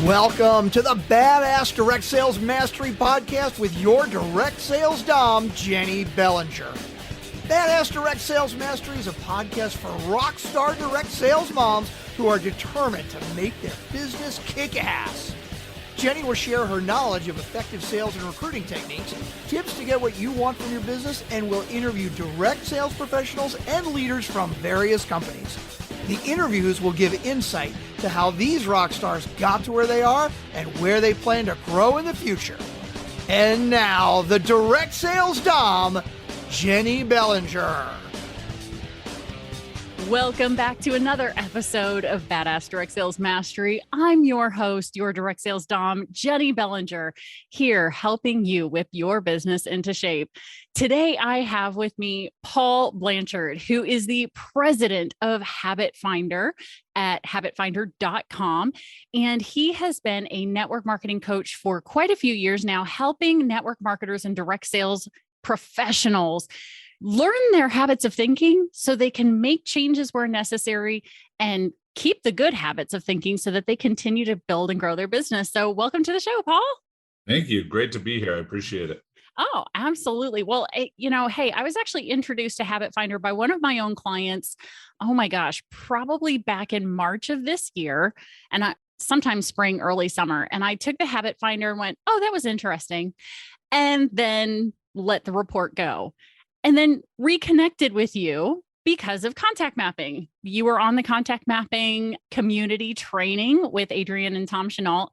Welcome to the Badass Direct Sales Mastery Podcast with your direct sales dom, Jennie Bellinger. Badass Direct Sales Mastery is a podcast for rock star direct sales moms who are determined to make their business kick ass. Jennie will share her knowledge of effective sales and recruiting techniques, tips to get what you want from your business, and will interview direct sales professionals and leaders from various companies. The interviews will give insight to how these rock stars got to where they are and where they plan to grow in the future. And now, the direct sales dom, Jennie Bellinger. Welcome back to another episode of Badass Direct Sales Mastery. I'm your host, your direct sales dom, Jennie Bellinger, here helping you whip your business into shape. Today, I have with me Paul Blanchard, who is the president of Habit Finder at habitfinder.com. And he has been a network marketing coach for quite a few years now, helping network marketers and direct sales professionals learn their habits of thinking so they can make changes where necessary and keep the good habits of thinking so that they continue to build and grow their business. So welcome to the show, Paul. Thank you. Great to be here. I appreciate it. Oh, absolutely. Well, hey, I was actually introduced to Habit Finder by one of my own clients. Oh my gosh, probably back in March of this year. And sometime spring, early summer. And I took the Habit Finder and went, oh, that was interesting. And then let the report go. And then reconnected with you because of contact mapping. You were on the contact mapping community training with Adrienne and Tom Chenault.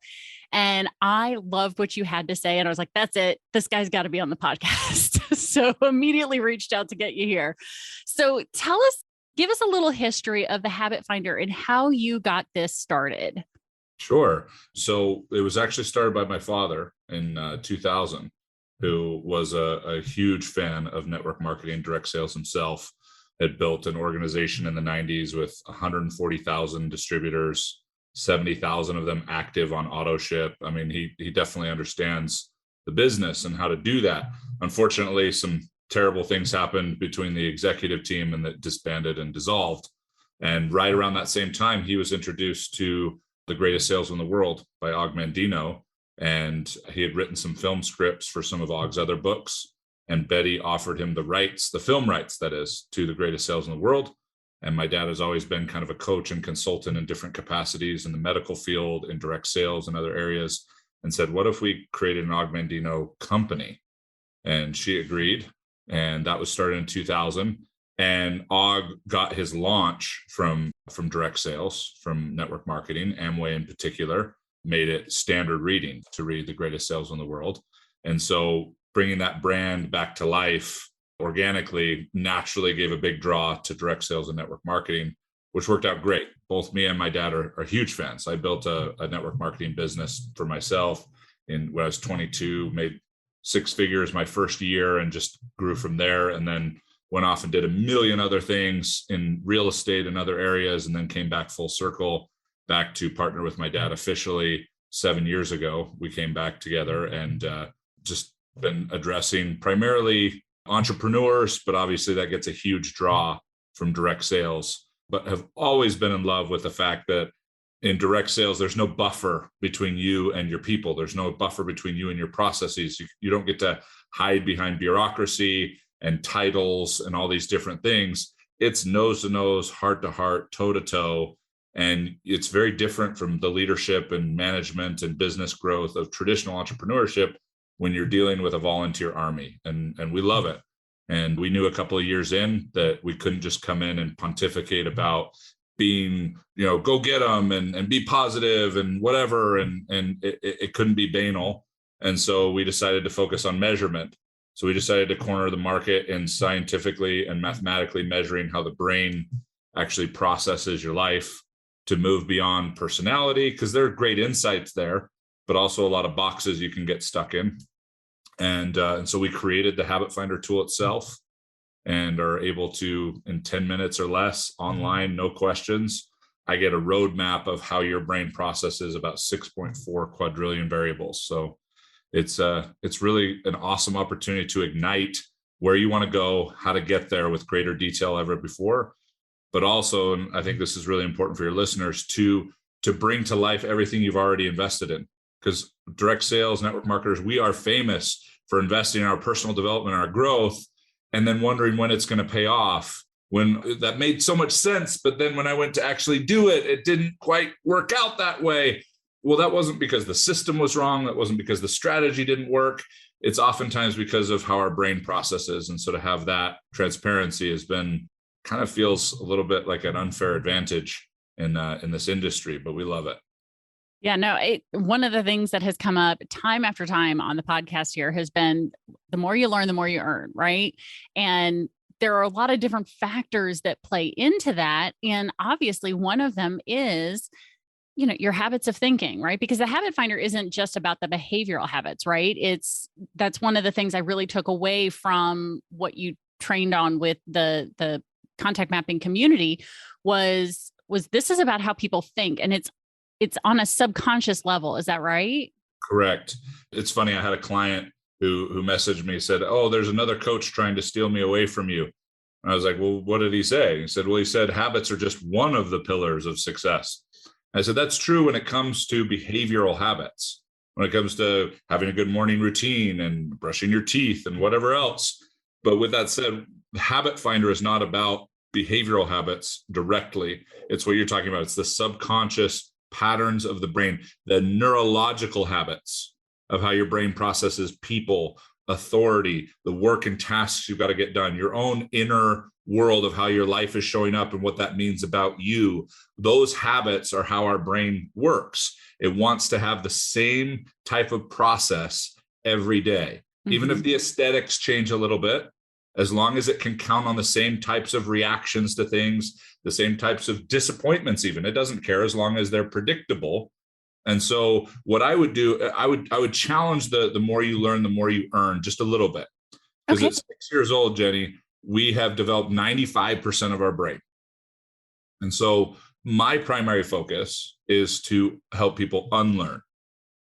And I loved what you had to say. And I was like, that's it. This guy's got to be on the podcast. So immediately reached out to get you here. So give us a little history of the Habit Finder and how you got this started. Sure. So it was actually started by my father in 2000. Who was a huge fan of network marketing, direct sales himself, had built an organization in the 90s with 140,000 distributors, 70,000 of them active on auto ship. I mean, he definitely understands the business and how to do that. Unfortunately, some terrible things happened between the executive team and that disbanded and dissolved. And right around that same time, he was introduced to The Greatest Salesman in the World by Og Mandino. And he had written some film scripts for some of Og's other books. And Betty offered him the rights, the film rights, that is, to The Greatest Sales in the World. And my dad has always been kind of a coach and consultant in different capacities in the medical field, in direct sales and other areas, and said, what if we created an Og Mandino company? And she agreed. And that was started in 2000. And Og got his launch from direct sales, from network marketing, Amway in particular, made it standard reading to read The Greatest Sales in the World. And so bringing that brand back to life organically naturally gave a big draw to direct sales and network marketing, which worked out great. Both me and my dad are huge fans. I built a network marketing business for myself when I was 22, made six figures my first year and just grew from there. And then went off and did a million other things in real estate and other areas, and then came back full circle back to partner with my dad officially 7 years ago. We came back together and just been addressing primarily entrepreneurs, but obviously that gets a huge draw from direct sales, but have always been in love with the fact that in direct sales, there's no buffer between you and your people. There's no buffer between you and your processes. You don't get to hide behind bureaucracy and titles and all these different things. It's nose to nose, heart to heart, toe to toe. And it's very different from the leadership and management and business growth of traditional entrepreneurship when you're dealing with a volunteer army. And we love it. And we knew a couple of years in that we couldn't just come in and pontificate about being, go get them and be positive and whatever. And it couldn't be banal. And so we decided to focus on measurement. So we decided to corner the market in scientifically and mathematically measuring how the brain actually processes your life, to move beyond personality, because there are great insights there, but also a lot of boxes you can get stuck in. And so we created the Habit Finder tool itself and are able to, in 10 minutes or less, online, no questions, I get a roadmap of how your brain processes about 6.4 quadrillion variables. So it's really an awesome opportunity to ignite where you want to go, how to get there with greater detail ever before. But also, and I think this is really important for your listeners, to to bring to life everything you've already invested in. Because direct sales, network marketers, we are famous for investing in our personal development and our growth, and then wondering when it's going to pay off. When that made so much sense, but then when I went to actually do it, it didn't quite work out that way. Well, that wasn't because the system was wrong. That wasn't because the strategy didn't work. It's oftentimes because of how our brain processes. And so to have that transparency has been kind of feels a little bit like an unfair advantage in this industry, but we love it. Yeah, no, one of the things that has come up time after time on the podcast here has been the more you learn, the more you earn, right? And there are a lot of different factors that play into that. And obviously one of them is, your habits of thinking, right? Because the habit finder isn't just about the behavioral habits, right? That's one of the things I really took away from what you trained on with the contact mapping community was this is about how people think. And it's on a subconscious level. Is that right? Correct. It's funny. I had a client who messaged me, said, "Oh, there's another coach trying to steal me away from you." And I was like, "Well, what did he say?" He said, "Well, he said habits are just one of the pillars of success." I said, "That's true when it comes to behavioral habits, when it comes to having a good morning routine and brushing your teeth and whatever else. But with that said, the habit finder is not about behavioral habits directly. It's what you're talking about. It's the subconscious patterns of the brain, the neurological habits of how your brain processes people, authority, the work and tasks you've got to get done, your own inner world of how your life is showing up and what that means about you. Those habits are how our brain works. It wants to have the same type of process every day. Mm-hmm. Even if the aesthetics change a little bit, as long as it can count on the same types of reactions to things, the same types of disappointments, even, it doesn't care as long as they're predictable. And so what I would do, I would challenge the more you learn, the more you earn, just a little bit. Because at 6 years old, Jenny, we have developed 95% of our brain. And so my primary focus is to help people unlearn.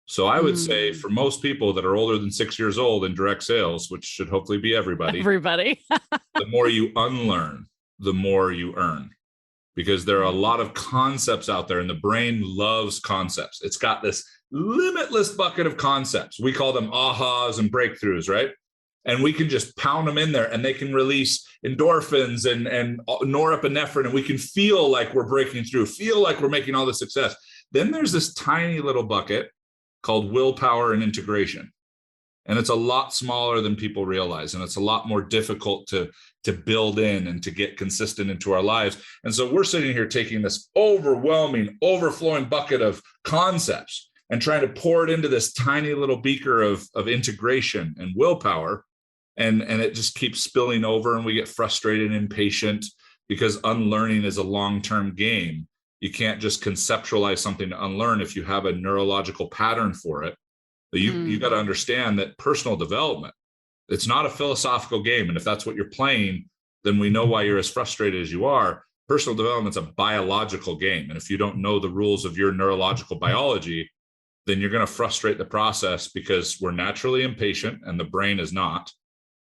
So I would say for most people that are older than 6 years old in direct sales, which should hopefully be everybody, the more you unlearn, the more you earn. Because there are a lot of concepts out there and the brain loves concepts. It's got this limitless bucket of concepts. We call them ahas and breakthroughs, right? And we can just pound them in there and they can release endorphins and norepinephrine, and we can feel like we're breaking through, feel like we're making all the success. Then there's this tiny little bucket called willpower and integration. And it's a lot smaller than people realize. And it's a lot more difficult to build in and to get consistent into our lives. And so we're sitting here taking this overwhelming, overflowing bucket of concepts and trying to pour it into this tiny little beaker of integration and willpower. And it just keeps spilling over and we get frustrated and impatient because unlearning is a long-term game. You can't just conceptualize something to unlearn if you have a neurological pattern for it. You got to understand that personal development, it's not a philosophical game. And if that's what you're playing, then we know why you're as frustrated as you are. Personal development's a biological game. And if you don't know the rules of your neurological biology, then you're going to frustrate the process because we're naturally impatient and the brain is not.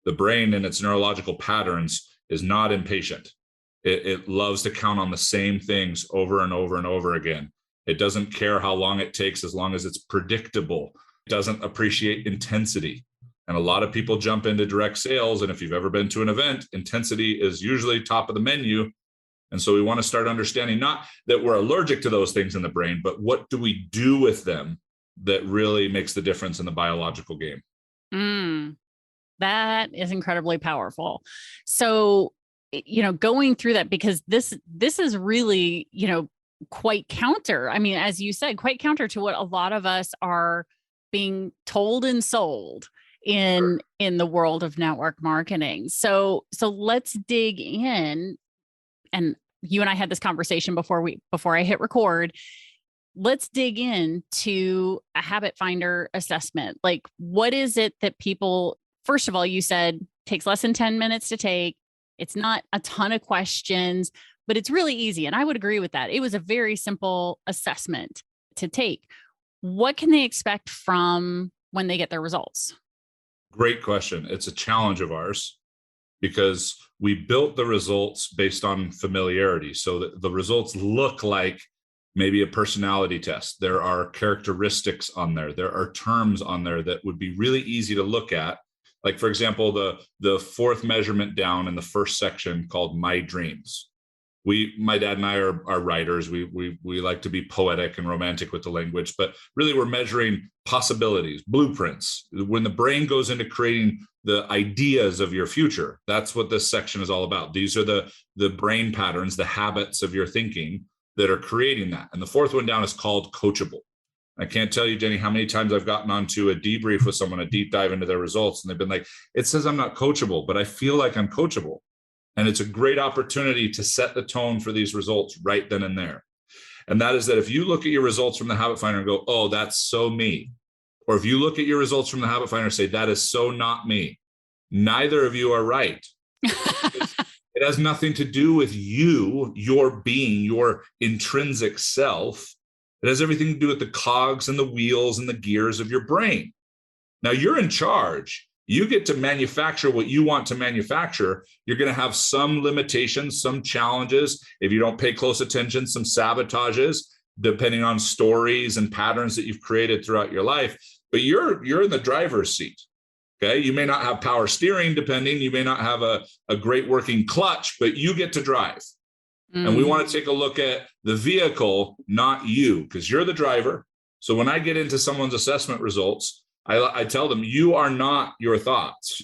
The brain in its neurological patterns is not impatient. It loves to count on the same things over and over and over again. It doesn't care how long it takes as long as it's predictable. It doesn't appreciate intensity. And a lot of people jump into direct sales. And if you've ever been to an event, intensity is usually top of the menu. And so we want to start understanding not that we're allergic to those things in the brain, but what do we do with them that really makes the difference in the biological game? That is incredibly powerful. So, going through that, because this is really, quite counter. I mean, as you said, quite counter to what a lot of us are being told and sold in the world of network marketing. So let's dig in. And you and I had this conversation before I hit record. Let's dig into a habit finder assessment. Like, what is it that people, first of all, you said takes less than 10 minutes to take. It's not a ton of questions, but it's really easy. And I would agree with that. It was a very simple assessment to take. What can they expect from when they get their results? Great question. It's a challenge of ours because we built the results based on familiarity. So the results look like maybe a personality test. There are characteristics on there. There are terms on there that would be really easy to look at. Like, for example, the fourth measurement down in the first section called My Dreams. My dad and I are writers. We like to be poetic and romantic with the language, but really we're measuring possibilities, blueprints. When the brain goes into creating the ideas of your future, that's what this section is all about. These are the brain patterns, the habits of your thinking that are creating that. And the fourth one down is called coachable. I can't tell you, Jenny, how many times I've gotten onto a debrief with someone, a deep dive into their results, and they've been like, it says I'm not coachable, but I feel like I'm coachable. And it's a great opportunity to set the tone for these results right then and there. And that is that if you look at your results from the Habit Finder and go, oh, that's so me. Or if you look at your results from the Habit Finder and say, that is so not me, neither of you are right. It has nothing to do with you, your being, your intrinsic self. It has everything to do with the cogs and the wheels and the gears of your brain. Now you're in charge. You get to manufacture what you want to manufacture. You're going to have some limitations, some challenges. If you don't pay close attention, some sabotages, depending on stories and patterns that you've created throughout your life. But you're in the driver's seat. Okay. You may not have power steering, depending. You may not have a great working clutch, but you get to drive. And we want to take a look at the vehicle, not you, because you're the driver. So when I get into someone's assessment results, I tell them, you are not your thoughts.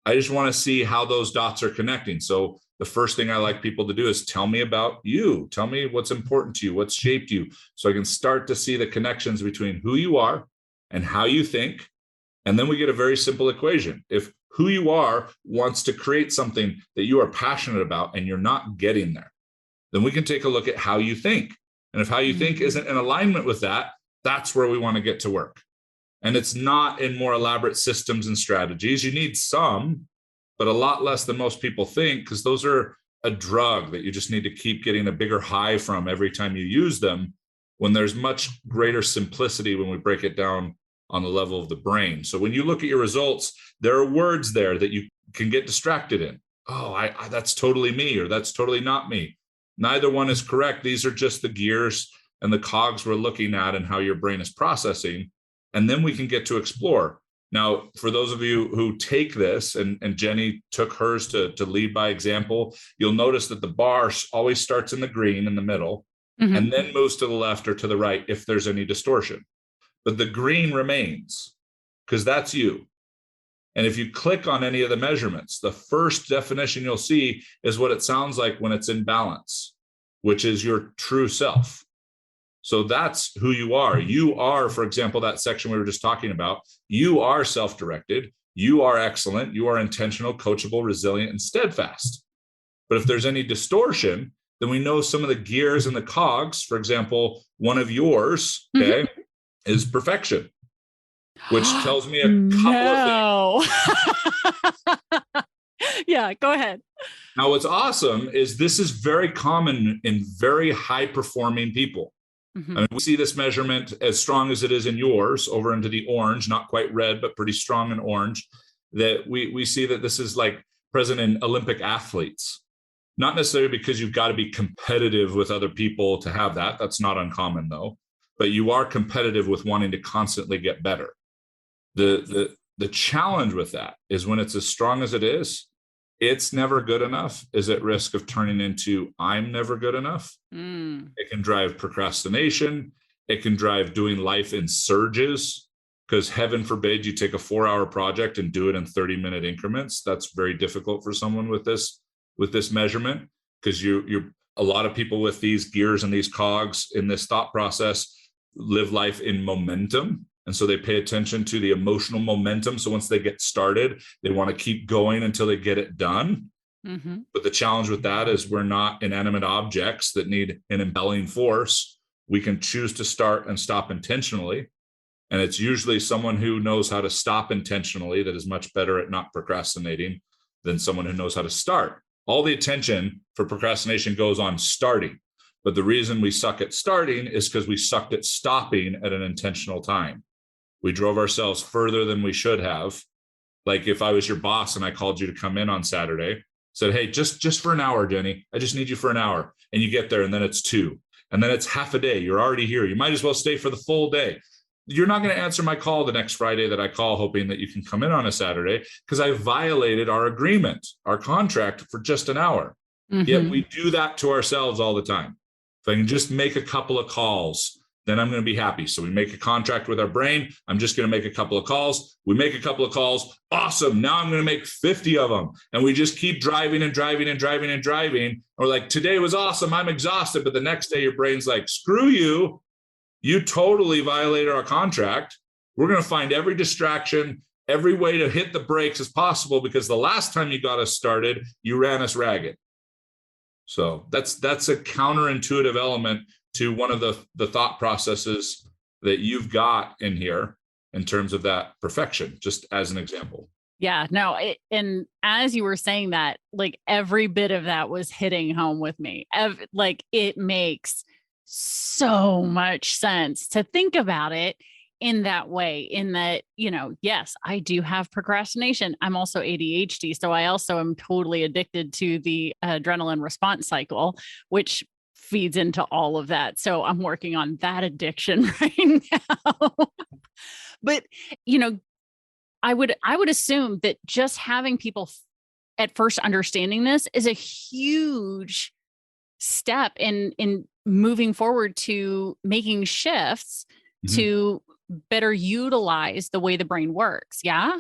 I just want to see how those dots are connecting. So the first thing I like people to do is tell me about you. Tell me what's important to you, what's shaped you, so I can start to see the connections between who you are and how you think. And then we get a very simple equation. If who you are wants to create something that you are passionate about and you're not getting there, then we can take a look at how you think. And if how you think isn't in alignment with that, that's where we want to get to work. And it's not in more elaborate systems and strategies. You need some, but a lot less than most people think, because those are a drug that you just need to keep getting a bigger high from every time you use them, when there's much greater simplicity when we break it down on the level of the brain. So when you look at your results, there are words there that you can get distracted in. Oh, that's totally me, or that's totally not me. Neither one is correct. These are just the gears and the cogs we're looking at and how your brain is processing. And then we can get to explore. Now, for those of you who take this, and Jenny took hers to lead by example, you'll notice that the bar always starts in the green in the middle, and then moves to the left or to the right if there's any distortion. But the green remains, because that's you. And if you click on any of the measurements, the first definition you'll see is what it sounds like when it's in balance, which is your true self. So that's who you are. You are, for example, that section we were just talking about, you are self-directed, you are excellent, you are intentional, coachable, resilient, and steadfast. But if there's any distortion, then we know some of the gears and the cogs. For example, one of yours, okay, is perfection, which tells me a couple of things. Yeah, go ahead. Now, what's awesome is this is very common in very high-performing people. I mean, we see this measurement as strong as it is in yours over into the orange, not quite red, but pretty strong in orange, that we see that this is like present in Olympic athletes. Not necessarily because you've got to be competitive with other people to have that. That's not uncommon, though. But you are competitive with wanting to constantly get better. The challenge with that is when it's as strong as it is, it's never good enough is at risk of turning into I'm never good enough. It can drive procrastination. It can drive doing life in surges, because heaven forbid you take a 4-hour project and do it in 30-minute increments. That's very difficult for someone with this measurement, because you're a lot of people with these gears and these cogs in this thought process live life in momentum. And so they pay attention to the emotional momentum. So once they get started, they want to keep going until they get it done. But the challenge with that is we're not inanimate objects that need an impelling force. We can choose to start and stop intentionally. And it's usually someone who knows how to stop intentionally that is much better at not procrastinating than someone who knows how to start. All the attention for procrastination goes on starting. But the reason we suck at starting is because we sucked at stopping at an intentional time. We drove ourselves further than we should have. Like if I was your boss and I called you to come in on Saturday, said, hey, just for an hour, Jenny, I just need you for an hour. And you get there and then it's 2. and then it's half a day. You're already here. You might as well stay for the full day. You're not going to answer my call the next Friday that I call hoping that you can come in on a Saturday because I violated our agreement, our contract for just an hour. Yet we do that to ourselves all the time. If I can just make a couple of calls, then I'm going to be happy. So we make a contract with our brain. I'm just going to make a couple of calls. We make a couple of calls. Awesome. Now I'm going to make 50 of them. And we just keep driving and driving and driving and driving. Or like, today was awesome. I'm exhausted. But the next day, your brain's like, screw you. You totally violated our contract. We're going to find every distraction, every way to hit the brakes as possible, because the last time you got us started, you ran us ragged. So that's a counterintuitive element to one of the thought processes that you've got in here in terms of that perfection, just as an example. Yeah, no. And as you were saying that, like every bit of that was hitting home with me. Like it makes so much sense to think about it in that way, in that, yes, I do have procrastination. I'm also ADHD. So I also am totally addicted to the adrenaline response cycle, which feeds into all of that. So I'm working on that addiction right now. But, I would assume that just having people at first understanding this is a huge step in moving forward to making shifts to better utilize the way the brain works. Yeah.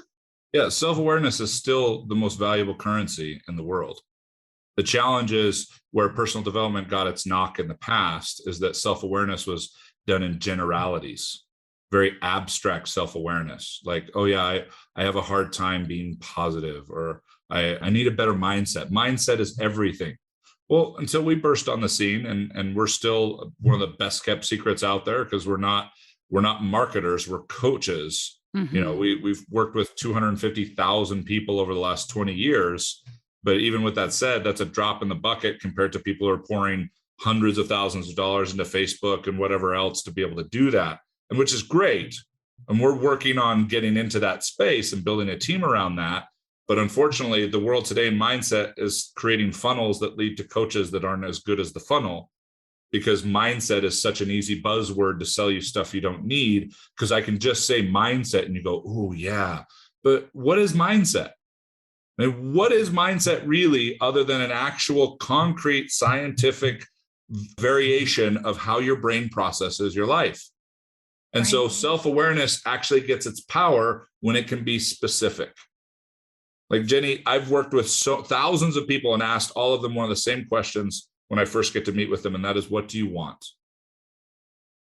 Yeah. Self-awareness is still the most valuable currency in the world. The challenge is where personal development got its knock in the past is that self-awareness was done in generalities, very abstract self-awareness. Like, oh yeah, I have a hard time being positive, or I need a better mindset. Mindset is everything. Well, until we burst on the scene, and we're still one of the best kept secrets out there, because we're not marketers, we're coaches. We've worked with 250,000 people over the last 20 years. But even with that said, that's a drop in the bucket compared to people who are pouring hundreds of thousands of dollars into Facebook and whatever else to be able to do that, and which is great. And we're working on getting into that space and building a team around that. But unfortunately, the world today in mindset is creating funnels that lead to coaches that aren't as good as the funnel, because mindset is such an easy buzzword to sell you stuff you don't need, because I can just say mindset and you go, oh yeah, but what is mindset? And what is mindset really, other than an actual concrete scientific variation of how your brain processes your life? And right. So self-awareness actually gets its power when it can be specific. Like Jennie, I've worked with thousands of people and asked all of them one of the same questions when I first get to meet with them. And that is, what do you want?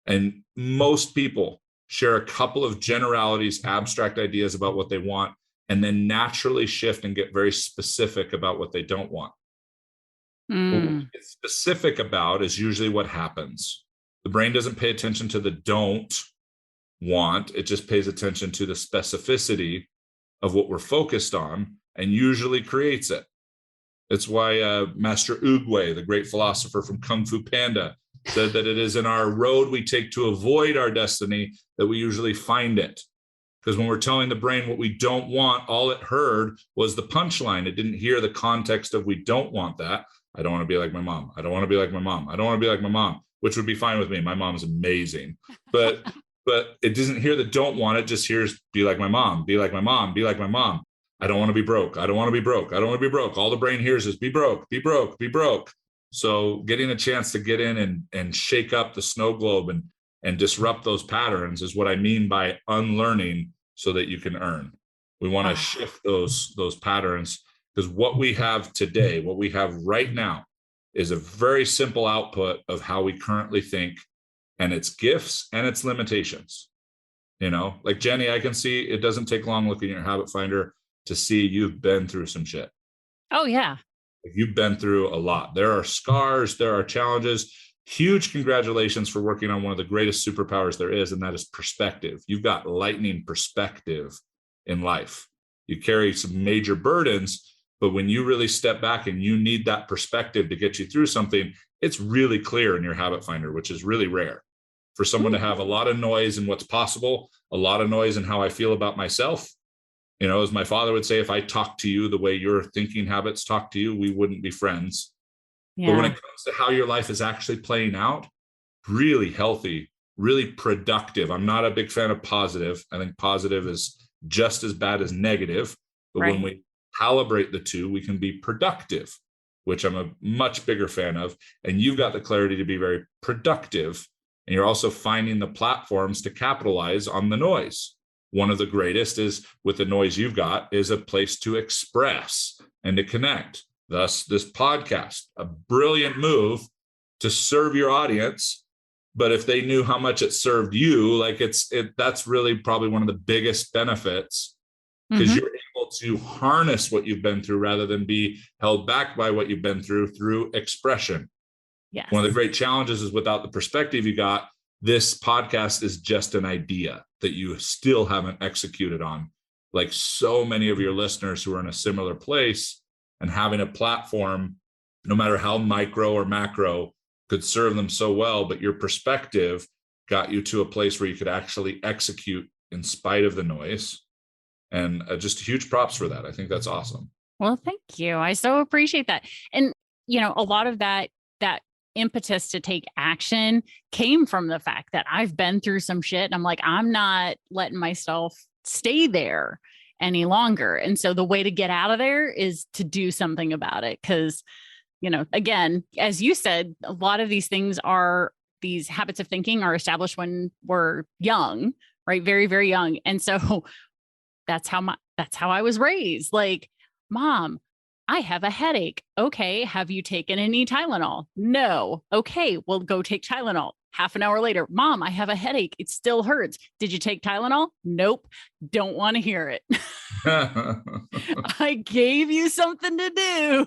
And most people share a couple of generalities, abstract ideas about what they want, and then naturally shift and get very specific about what they don't want. What we get specific about is usually what happens. The brain doesn't pay attention to the don't want. It just pays attention to the specificity of what we're focused on, and usually creates it. It's why Master Oogway, the great philosopher from Kung Fu Panda, said that it is in our road we take to avoid our destiny that we usually find it. Because when we're telling the brain what we don't want, all it heard was the punchline. It didn't hear the context of, we don't want that. I don't want to be like my mom. I don't want to be like my mom. I don't want to be like my mom, which would be fine with me. My mom's amazing. But it doesn't hear the don't want. It just hears, be like my mom, be like my mom, be like my mom. I don't want to be broke. I don't want to be broke. I don't want to be broke. All the brain hears is be broke, be broke, be broke. So getting a chance to get in and shake up the snow globe and disrupt those patterns is what I mean by unlearning, so that you can earn. We want to shift those patterns, because what we have today, what we have right now, is a very simple output of how we currently think, and its gifts and its limitations. Like Jennie, I can see it doesn't take long looking at your habit finder to see you've been through some shit. Oh yeah. You've been through a lot. There are scars, there are challenges. Huge congratulations for working on one of the greatest superpowers there is, and that is perspective. You've got lightning perspective in life. You carry some major burdens, but when you really step back and you need that perspective to get you through something, it's really clear in your habit finder, which is really rare for someone to have a lot of noise in what's possible, a lot of noise in how I feel about myself. As my father would say, if I talk to you the way your thinking habits talk to you, we wouldn't be friends. Yeah. But when it comes to how your life is actually playing out, really healthy, really productive. I'm not a big fan of positive. I think positive is just as bad as negative. But when we calibrate the two, we can be productive, which I'm a much bigger fan of. And you've got the clarity to be very productive. And you're also finding the platforms to capitalize on the noise. One of the greatest is, with the noise you've got, is a place to express and to connect. Thus, this podcast, a brilliant move to serve your audience. But if they knew how much it served you, like that's really probably one of the biggest benefits, because you're able to harness what you've been through rather than be held back by what you've been through expression. Yes. One of the great challenges is, without the perspective you got, this podcast is just an idea that you still haven't executed on. Like so many of your listeners who are in a similar place, and having a platform, no matter how micro or macro, could serve them so well, but your perspective got you to a place where you could actually execute in spite of the noise. And just huge props for that. I think that's awesome. Well, thank you. I so appreciate that. And, a lot of that impetus to take action came from the fact that I've been through some shit. And I'm like, I'm not letting myself stay there any longer. And so the way to get out of there is to do something about it. Because again, as you said, a lot of these habits of thinking are established when we're young, right? Very, very young. And so that's how I was raised. Like, Mom, I have a headache. Okay. Have you taken any Tylenol? No. Okay. Well, go take Tylenol. Half an hour later, Mom, I have a headache. It still hurts. Did you take Tylenol? Nope. Don't want to hear it. I gave you something to do.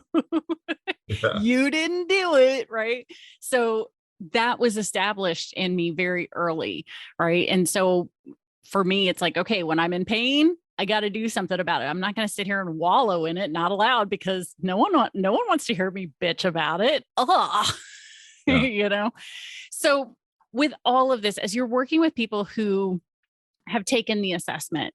You didn't do it. Right. So that was established in me very early. Right. And so for me, it's like, okay, when I'm in pain, I got to do something about it. I'm not going to sit here and wallow in it, not allowed, because no one wants to hear me bitch about it. Yeah. So with all of this, as you're working with people who have taken the assessment,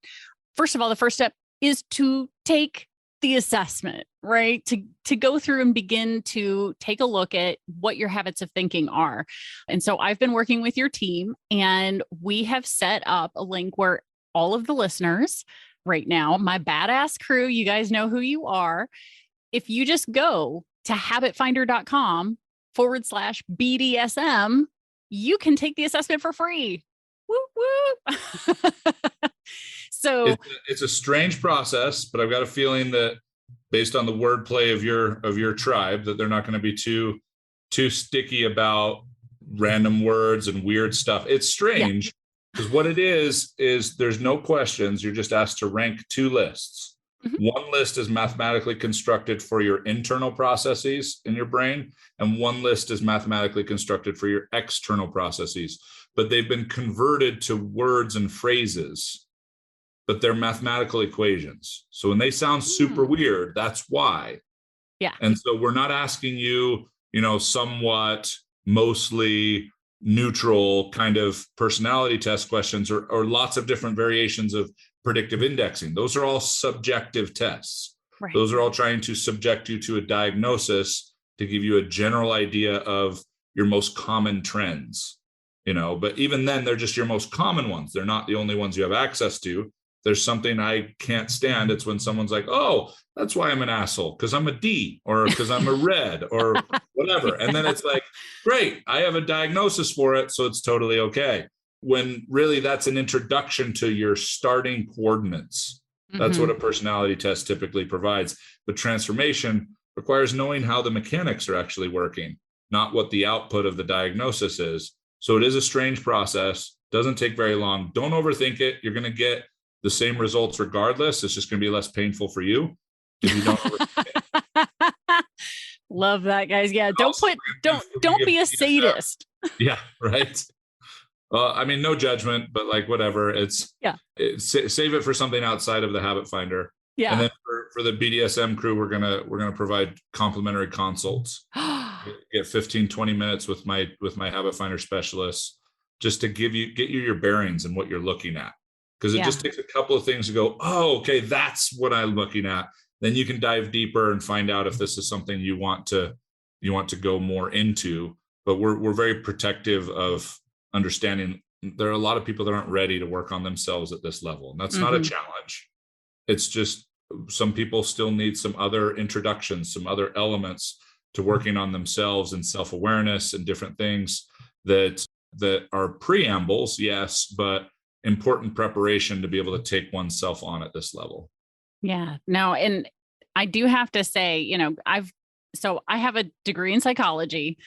first of all, the first step is to take the assessment, right? To go through and begin to take a look at what your habits of thinking are. And so I've been working with your team, and we have set up a link where all of the listeners right now, my badass crew, you guys know who you are. If you just go to habitfinder.com/BDSM, you can take the assessment for free. Woo woo. So it's a strange process, but I've got a feeling that, based on the wordplay of your tribe, that they're not going to be too sticky about random words and weird stuff. It's strange because what it is there's no questions. You're just asked to rank two lists. One list is mathematically constructed for your internal processes in your brain, and one list is mathematically constructed for your external processes. But they've been converted to words and phrases, but they're mathematical equations. So when they sound super weird, that's why. Yeah. And so we're not asking you, somewhat mostly neutral kind of personality test questions or lots of different variations of predictive indexing. Those are all subjective tests. Right. Those are all trying to subject you to a diagnosis to give you a general idea of your most common trends, but even then they're just your most common ones. They're not the only ones you have access to. There's something I can't stand. It's when someone's like, oh, that's why I'm an asshole, because I'm a D, or because I'm a red, or whatever. And then it's like, great, I have a diagnosis for it, so it's totally okay. When really that's an introduction to your starting coordinates. That's what a personality test typically provides. But transformation requires knowing how the mechanics are actually working, not what the output of the diagnosis is. So it is a strange process. Doesn't take very long. Don't overthink it. You're going to get the same results regardless. It's just going to be less painful for you if you don't overthink it. Love that, guys. Yeah. Don't be a sadist. Yeah. Right. I mean, no judgment, but like whatever. Save it for something outside of the Habit Finder. Yeah. And then for the BDSM crew, we're gonna provide complimentary consults. Get 15-20 minutes with my Habit Finder specialists, just to get you your bearings and what you're looking at. Because it just takes a couple of things to go, oh, okay, that's what I'm looking at. Then you can dive deeper and find out if this is something you want to go more into. but we're very protective of understanding there are a lot of people that aren't ready to work on themselves at this level. And that's not a challenge. It's just some people still need some other introductions, some other elements to working on themselves and self-awareness and different things that are preambles, yes, but important preparation to be able to take oneself on at this level. Yeah, no. And I do have to say, I have a degree in psychology,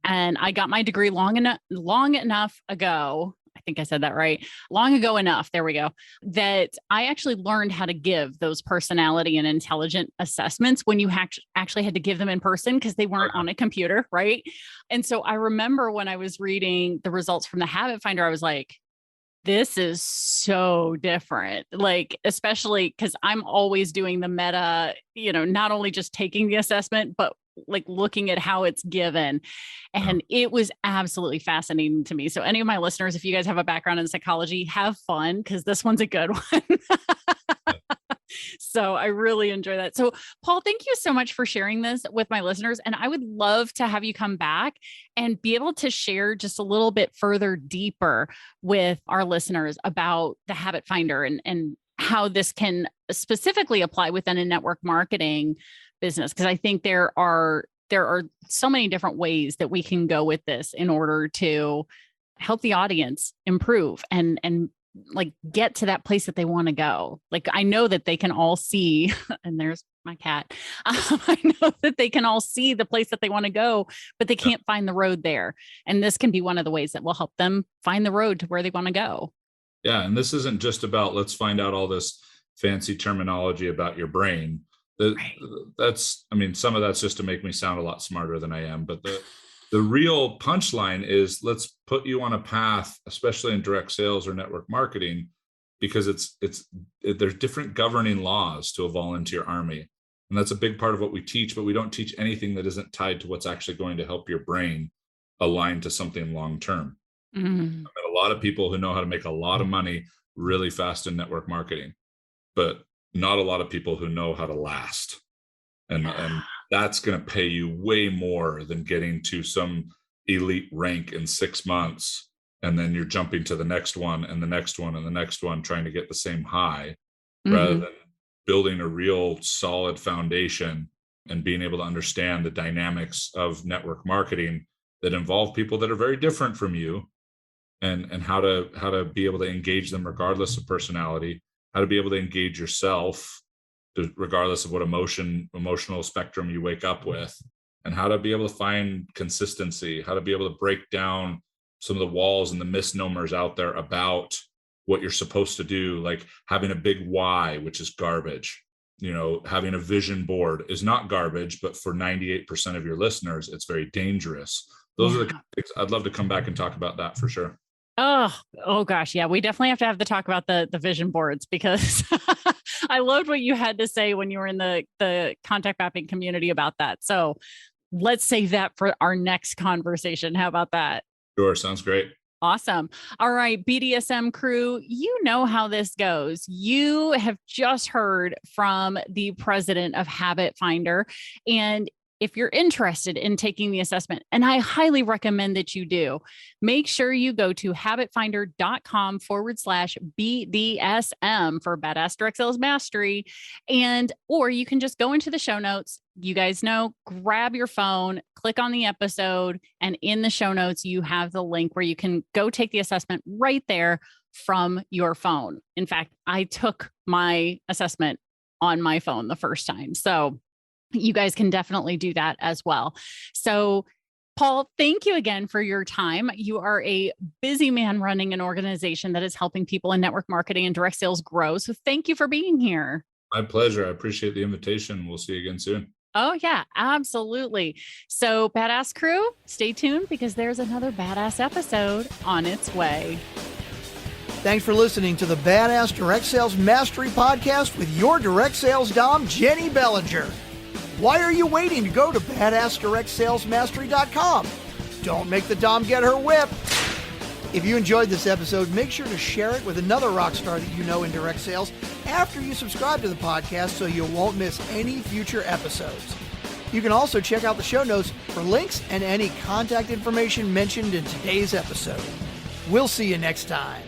and I got my degree long enough ago. I think I said that right. Long ago enough, there we go, that I actually learned how to give those personality and intelligent assessments when you actually had to give them in person because they weren't on a computer, right? And so I remember when I was reading the results from the Habit Finder, I was like, this is so different. Like, especially because I'm always doing the meta, not only just taking the assessment, but like looking at how it's given. And it was absolutely fascinating to me. So any of my listeners, if you guys have a background in psychology, have fun because this one's a good one. So I really enjoy that. So Paul, thank you so much for sharing this with my listeners. And I would love to have you come back and be able to share just a little bit further deeper with our listeners about the Habit Finder and how this can specifically apply within a network marketing business. Because I think there are so many different ways that we can go with this in order to help the audience improve and like get to that place that they want to go. Like, I know that they can all see, and there's my cat. I know that they can all see the place that they want to go, but they can't find the road there. And this can be one of the ways that will help them find the road to where they want to go. Yeah. And this isn't just about, let's find out all this fancy terminology about your brain. Some of that's just to make me sound a lot smarter than I am. But the real punchline is, let's put you on a path, especially in direct sales or network marketing, because there's different governing laws to a volunteer army. And that's a big part of what we teach, but we don't teach anything that isn't tied to what's actually going to help your brain align to something long-term. I've met a lot of people who know how to make a lot of money really fast in network marketing, but not a lot of people who know how to last. And that's going to pay you way more than getting to some elite rank in 6 months. And then you're jumping to the next one and the next one and the next one, trying to get the same high, rather than building a real solid foundation and being able to understand the dynamics of network marketing that involve people that are very different from you, and how to be able to engage them regardless of personality, how to be able to engage yourself regardless of what emotional spectrum you wake up with, and how to be able to find consistency, how to be able to break down some of the walls and the misnomers out there about what you're supposed to do, like having a big why, which is garbage. Having a vision board is not garbage, but for 98% of your listeners, it's very dangerous. Those are the things I'd love to come back and talk about that for sure. Oh gosh. Yeah. We definitely have to have the talk about the vision boards, because I loved what you had to say when you were in the contact mapping community about that. So let's save that for our next conversation. How about that? Sure. Sounds great. Awesome. All right, BDSM crew, you know how this goes. You have just heard from the president of Habit Finder. And if you're interested in taking the assessment, and I highly recommend that you do, make sure you go to habitfinder.com/BDSM for Badass Direct Sales Mastery. Or you can just go into the show notes. You guys know, grab your phone, click on the episode, and in the show notes, you have the link where you can go take the assessment right there from your phone. In fact, I took my assessment on my phone the first time. So you guys can definitely do that as well. So Paul, thank you again for your time. You are a busy man running an organization that is helping people in network marketing and direct sales grow. So thank you for being here. My pleasure. I appreciate the invitation. We'll see you again soon. Oh yeah, absolutely. So Badass crew, stay tuned because there's another badass episode on its way. Thanks for listening to the Badass Direct Sales Mastery Podcast with your direct sales dom, Jennie Bellinger. Why are you waiting to go to badassdirectsalesmastery.com? Don't make the dom get her whip. If you enjoyed this episode, make sure to share it with another rock star that you know in direct sales after you subscribe to the podcast so you won't miss any future episodes. You can also check out the show notes for links and any contact information mentioned in today's episode. We'll see you next time.